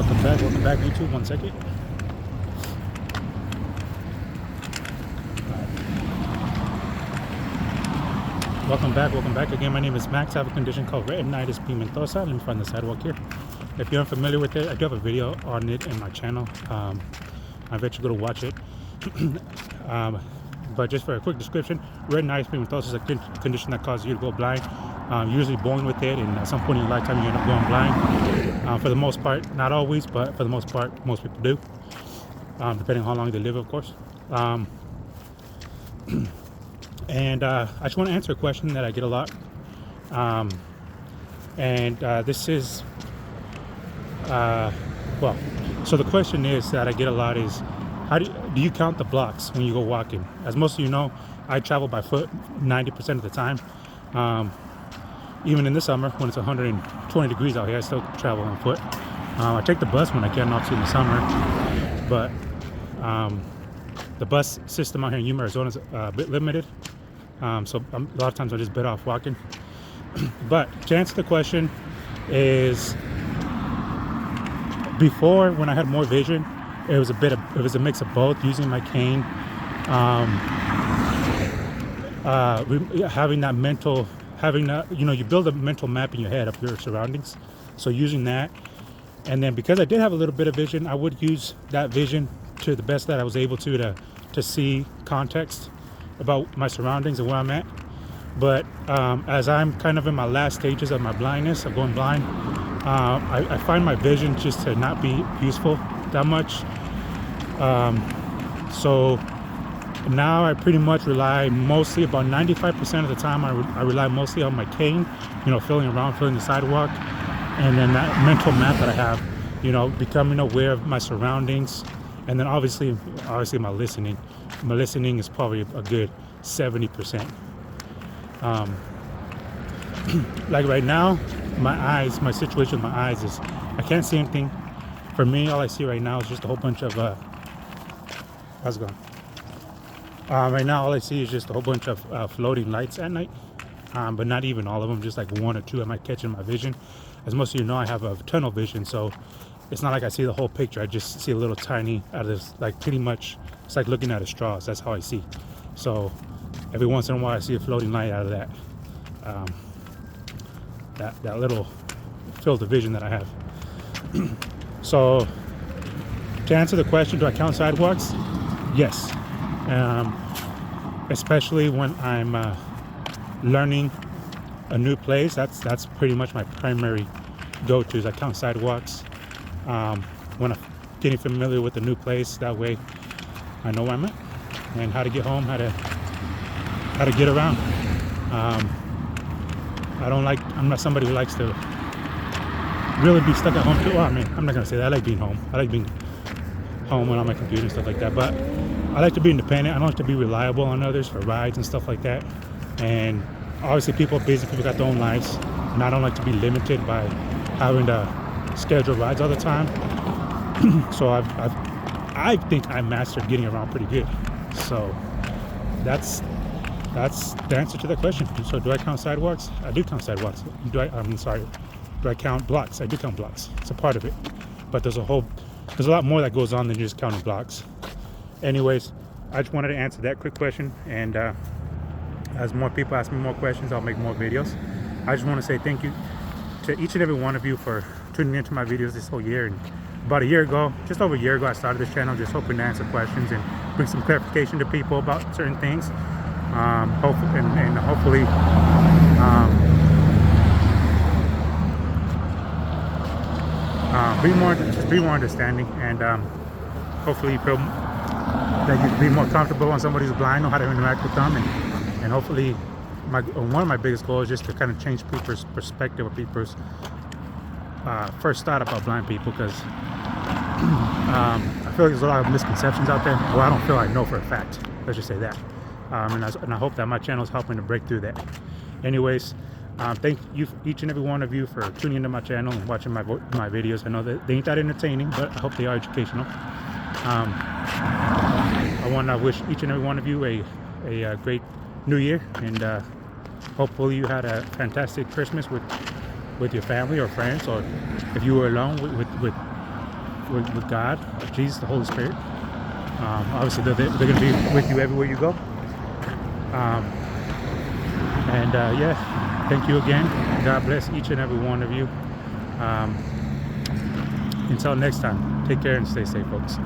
welcome back YouTube. 1 second. Welcome back again. My name is Max. I have a condition called retinitis pigmentosa. Let me find the sidewalk here. If you're unfamiliar with it, I do have a video on it in my channel. I bet you go to watch it. But just for a quick description, retinitis pigmentosa is a condition that causes you to go blind. Usually born with it, and at some point in your lifetime you end up going blind. For the most part, not always, but for the most part, most people do, depending on how long they live, of course. And I just want to answer a question that I get a lot. This is, well, so the question is that I get a lot is, how do you count the blocks when you go walking? As most of you know, I travel by foot 90% of the time. Even in the summer, when it's 120 degrees out here, I still travel on foot. I take the bus when I can, obviously in the summer, but the bus system out here in Yuma, Arizona is a bit limited. So a lot of times I just bit off walking. But to answer the question is, before, when I had more vision, it was a mix of both, using my cane, having that, you know, you build a mental map in your head of your surroundings. So using that, and then because I did have a little bit of vision, I would use that vision to the best that I was able to see context about my surroundings and where I'm at. But as I'm kind of in my last stages of my blindness, of going blind, I find my vision just to not be useful that much. So now I pretty much rely mostly, about 95% of the time, I rely mostly on my cane, you know, feeling the sidewalk, and then that mental map that I have, you know, becoming aware of my surroundings. And then obviously my listening. My listening is probably a good 70%. Like right now, my situation with my eyes is, I can't see anything. For me, all I see right now is just a whole bunch of, how's it going? Right now, all I see is just a whole bunch of floating lights at night, but not even all of them, just like one or two I might catch in my vision. As most of you know, I have a tunnel vision, so it's not like I see the whole picture. I just see a little tiny out of this, like pretty much, it's like looking at a straw. So that's how I see. So every once in a while I see a floating light out of that little field of vision that I have. So to answer the question, do I count sidewalks? Yes. Especially when I'm learning a new place. That's pretty much my primary go-to, is I count sidewalks. When I'm getting familiar with the new place, that way I know where I'm at and how to get home, how to get around. I'm not somebody who likes to really be stuck at home too. Well, I mean, I'm not gonna say that. I like being home. I like being home when I'm on my computer and stuff like that. But I like to be independent. I don't like to be reliable on others for rides and stuff like that. And obviously people are busy, people got their own lives. And I don't like to be limited by having to schedule rides all the time. So I think I mastered getting around pretty good. So that's the answer to that question. So do I count sidewalks? I do count sidewalks. Do I count blocks? I do count blocks. It's a part of it. But there's a lot more that goes on than just counting blocks. Anyways, I just wanted to answer that quick question, and as more people ask me more questions, I'll make more videos. I just want to say thank you to each and every one of you for tuning into my videos this whole year. And about a year ago, just over a year ago, I started this channel just hoping to answer questions and bring some clarification to people about certain things. Hopefully be more understanding, and hopefully you feel that you can be more comfortable when somebody's blind, know how to interact with them, and hopefully one of my biggest goals is just to kind of change people's perspective, or people's first thought about blind people, because I feel like there's a lot of misconceptions out there. Well, I know for a fact, let's just say that. And I hope that my channel is helping to break through that. Anyways, thank you, each and every one of you, for tuning into my channel and watching my videos. I know that they ain't that entertaining, but I hope they are educational. I want to wish each and every one of you a great New Year, and hopefully you had a fantastic Christmas with your family or friends, or if you were alone, with with God, Jesus, the Holy Spirit. Obviously, they're going to be with you everywhere you go. Yeah, thank you again. God bless each and every one of you. Until next time, take care and stay safe, folks.